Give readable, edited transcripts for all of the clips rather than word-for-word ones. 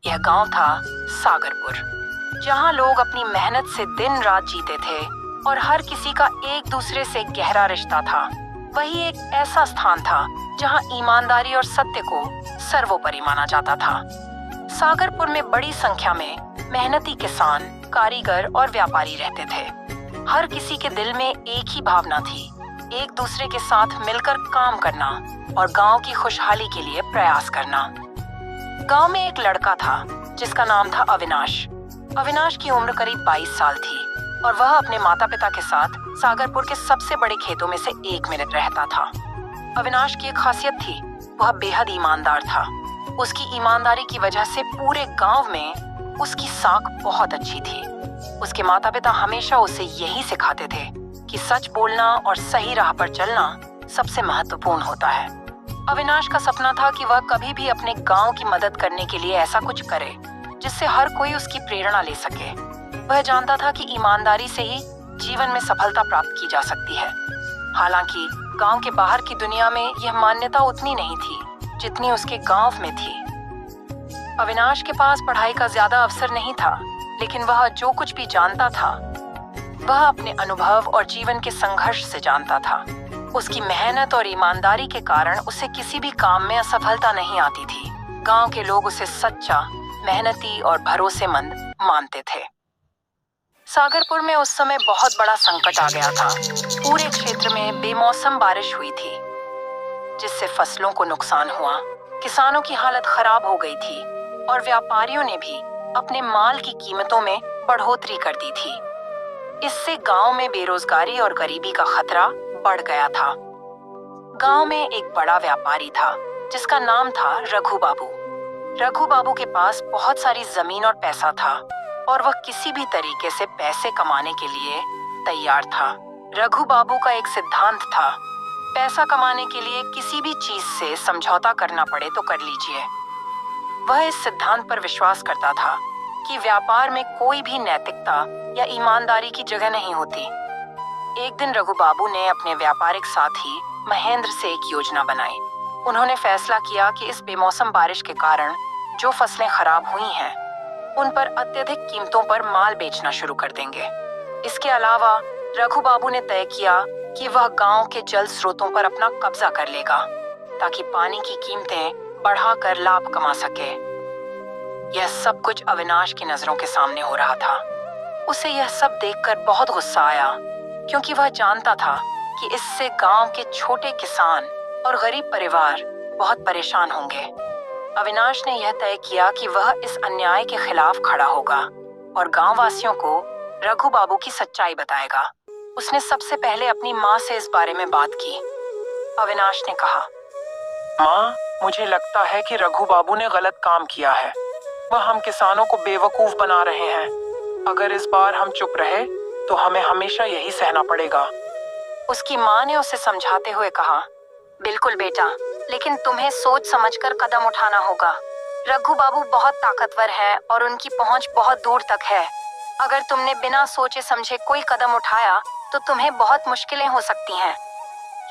यह गांव था सागरपुर, जहां लोग अपनी मेहनत से दिन रात जीते थे और हर किसी का एक दूसरे से गहरा रिश्ता था। वही एक ऐसा स्थान था जहां ईमानदारी और सत्य को सर्वोपरि माना जाता था। सागरपुर में बड़ी संख्या में मेहनती किसान, कारीगर और व्यापारी रहते थे। हर किसी के दिल में एक ही भावना थी, एक दूसरे के साथ मिलकर काम करना और गांव की खुशहाली के लिए प्रयास करना। गांव में एक लड़का था जिसका नाम था अविनाश। अविनाश की उम्र करीब 22 साल थी और वह अपने माता पिता के साथ सागरपुर के सबसे बड़े खेतों में से एक में रहता था। अविनाश की एक खासियत थी, वह बेहद ईमानदार था। उसकी ईमानदारी की वजह से पूरे गांव में उसकी साख बहुत अच्छी थी। उसके माता पिता हमेशा उसे यही सिखाते थे कि सच बोलना और सही राह पर चलना सबसे महत्वपूर्ण होता है। अविनाश का सपना था कि वह कभी भी अपने गांव की मदद करने के लिए ऐसा कुछ करे जिससे हर कोई उसकी प्रेरणा ले सके। वह जानता था कि ईमानदारी से ही जीवन में सफलता प्राप्त की जा सकती है। हालांकि गांव के बाहर की दुनिया में यह मान्यता उतनी नहीं थी जितनी उसके गांव में थी। अविनाश के पास पढ़ाई का ज्यादा अवसर नहीं था, लेकिन वह जो कुछ भी जानता था वह अपने अनुभव और जीवन के संघर्ष से जानता था। उसकी मेहनत और ईमानदारी के कारण उसे किसी भी काम में असफलता नहीं आती थी। गांव के लोग उसे सच्चा, मेहनती और भरोसेमंद मानते थे। सागरपुर में उस समय बहुत बड़ा संकट आ गया था। पूरे क्षेत्र में बेमौसम बारिश हुई थी, जिससे फसलों को नुकसान हुआ। किसानों की हालत खराब हो गई थी और व्यापारियों ने भी अपने माल की कीमतों में बढ़ोतरी कर दी थी। इससे गांव में बेरोजगारी और गरीबी का खतरा बढ़ गया था। गांव में एक बड़ा व्यापारी था जिसका नाम था रघु बाबू। रघु बाबू के पास बहुत सारी जमीन और पैसा था और वह किसी भी तरीके से पैसे कमाने के लिए तैयार था। रघु बाबू का एक सिद्धांत था, पैसा कमाने के लिए किसी भी चीज से समझौता करना पड़े तो कर लीजिए। वह इस सिद्धांत पर विश्वास करता था कि व्यापार में कोई भी नैतिकता या ईमानदारी की जगह नहीं होती। एक दिन रघु बाबू ने अपने व्यापारिक साथी महेंद्र से एक योजना बनाई। उन्होंने फैसला किया कि इस बेमौसम बारिश के कारण जो फसलें खराब हुई हैं, उन पर अत्यधिक कीमतों पर माल बेचना शुरू कर देंगे। इसके अलावा रघु बाबू ने तय किया कि वह गांव के जल स्रोतों पर अपना कब्जा कर लेगा ताकि पानी की कीमतें बढ़ाकर लाभ कमा सके। यह सब कुछ अविनाश की नजरों के सामने हो रहा था। उसे यह सब देखकर बहुत गुस्सा आया, क्योंकि वह जानता था कि इससे गांव के छोटे किसान और गरीब परिवार बहुत परेशान होंगे। अविनाश ने यह तय किया कि वह इस अन्याय के खिलाफ खड़ा होगा और गांव वासियों को रघु बाबू की सच्चाई बताएगा। उसने सबसे पहले अपनी माँ से इस बारे में बात की। अविनाश ने कहा, माँ, मुझे लगता है कि रघु बाबू ने गलत काम किया है। वह हम किसानों को बेवकूफ बना रहे हैं। अगर इस बार हम चुप रहे तो हमें हमेशा यही सहना पड़ेगा। उसकी माँ ने उसे समझाते हुए कहा, बिल्कुल बेटा, लेकिन तुम्हें सोच समझकर कदम उठाना होगा। रघु बाबू बहुत ताकतवर है और उनकी पहुंच बहुत दूर तक है। अगर तुमने बिना सोचे समझे कोई कदम उठाया तो तुम्हें बहुत मुश्किलें हो सकती हैं।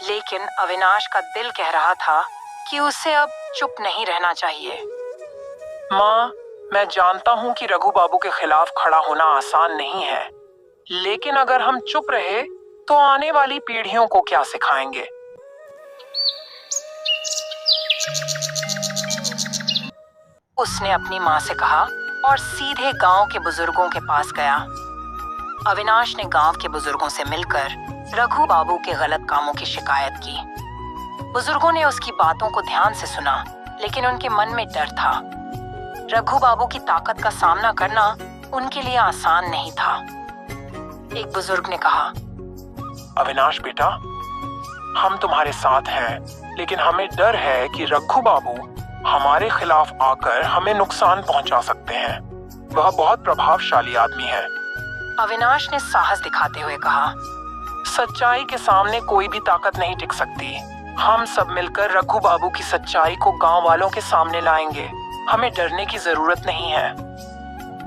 लेकिन अविनाश का दिल कह रहा था कि उसे अब चुप नहीं रहना चाहिए। माँ, मैं जानता हूँ कि रघु बाबू के खिलाफ खड़ा होना आसान नहीं है, लेकिन अगर हम चुप रहे तो आने वाली पीढ़ियों को क्या सिखाएंगे? उसने अपनी माँ से कहा और सीधे गांव के बुजुर्गों के पास गया। अविनाश ने गांव के बुजुर्गों से मिलकर रघु बाबू के गलत कामों की शिकायत की। बुजुर्गों ने उसकी बातों को ध्यान से सुना, लेकिन उनके मन में डर था। रघु बाबू की ताकत का सामना करना उनके लिए आसान नहीं था। एक बुजुर्ग ने कहा, अविनाश बेटा, हम तुम्हारे साथ हैं, लेकिन हमें डर है कि रघु बाबू हमारे खिलाफ आकर हमें नुकसान पहुंचा सकते हैं। वह बहुत प्रभावशाली आदमी है। अविनाश ने साहस दिखाते हुए कहा, सच्चाई के सामने कोई भी ताकत नहीं टिक सकती। हम सब मिलकर रघु बाबू की सच्चाई को गांव वालों के सामने लाएंगे। हमें डरने की जरूरत नहीं है।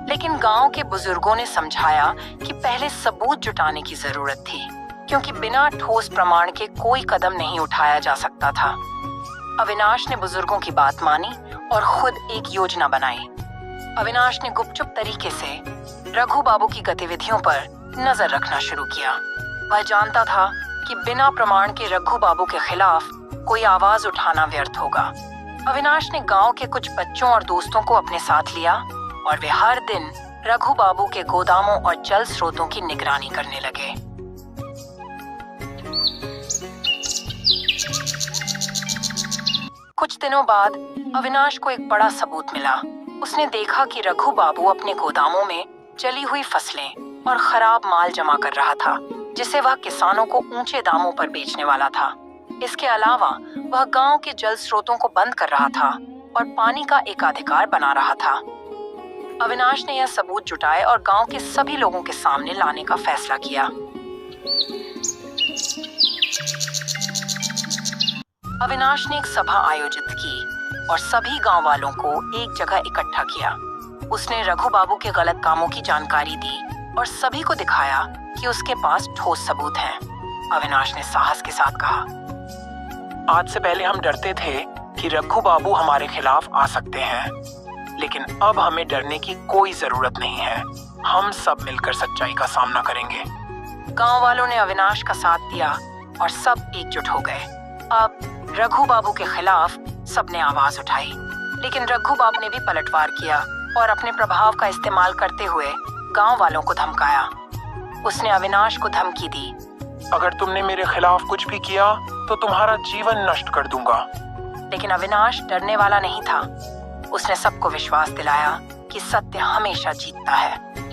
लेकिन गांव के बुजुर्गों ने समझाया कि पहले सबूत जुटाने की जरूरत थी। क्योंकि बिना ठोस प्रमाण के कोई कदम नहीं उठाया जा सकता था। अविनाश ने बुजुर्गों की बात मानी और खुद एक योजना बनाई। अविनाश ने गुपचुप तरीके से रघु बाबू की गतिविधियों पर नजर रखना शुरू किया। वह जानता था कि बिना प्रमाण के रघु बाबू के खिलाफ कोई आवाज उठाना व्यर्थ होगा। अविनाश ने गांव के कुछ बच्चों और दोस्तों को अपने साथ लिया और वे हर दिन रघु बाबू के गोदामों और जल स्रोतों की निगरानी करने लगे। कुछ दिनों बाद अविनाश को एक बड़ा सबूत मिला। उसने देखा कि रघु बाबू अपने गोदामों में जली हुई फसलें और खराब माल जमा कर रहा था, जिसे वह किसानों को ऊंचे दामों पर बेचने वाला था। इसके अलावा वह गांव के जल स्रोतों को बंद कर रहा था और पानी का एकाधिकार बना रहा था। अविनाश ने यह सबूत जुटाए और गांव के सभी लोगों के सामने लाने का फैसला किया। अविनाश ने एक सभा आयोजित की और सभी गांव वालों को एक जगह इकट्ठा किया। उसने रघु बाबू के गलत कामों की जानकारी दी और सभी को दिखाया कि उसके पास ठोस सबूत हैं। अविनाश ने साहस के साथ कहा, आज से पहले हम डरते थे कि रघु बाबू हमारे खिलाफ आ सकते हैं, लेकिन अब हमें डरने की कोई जरूरत नहीं है। हम सब मिलकर सच्चाई का सामना करेंगे। गांव वालों ने अविनाश का साथ दिया और सब एकजुट हो गए। अब रघु बाबू के खिलाफ सबने आवाज उठाई, लेकिन रघु बाबू ने भी पलटवार किया और अपने प्रभाव का इस्तेमाल करते हुए गांव वालों को धमकाया। उसने अविनाश को धमकी दी, अगर तुमने मेरे खिलाफ कुछ भी किया तो तुम्हारा जीवन नष्ट कर दूंगा। लेकिन अविनाश डरने वाला नहीं था। उसने सबको विश्वास दिलाया कि सत्य हमेशा जीतता है।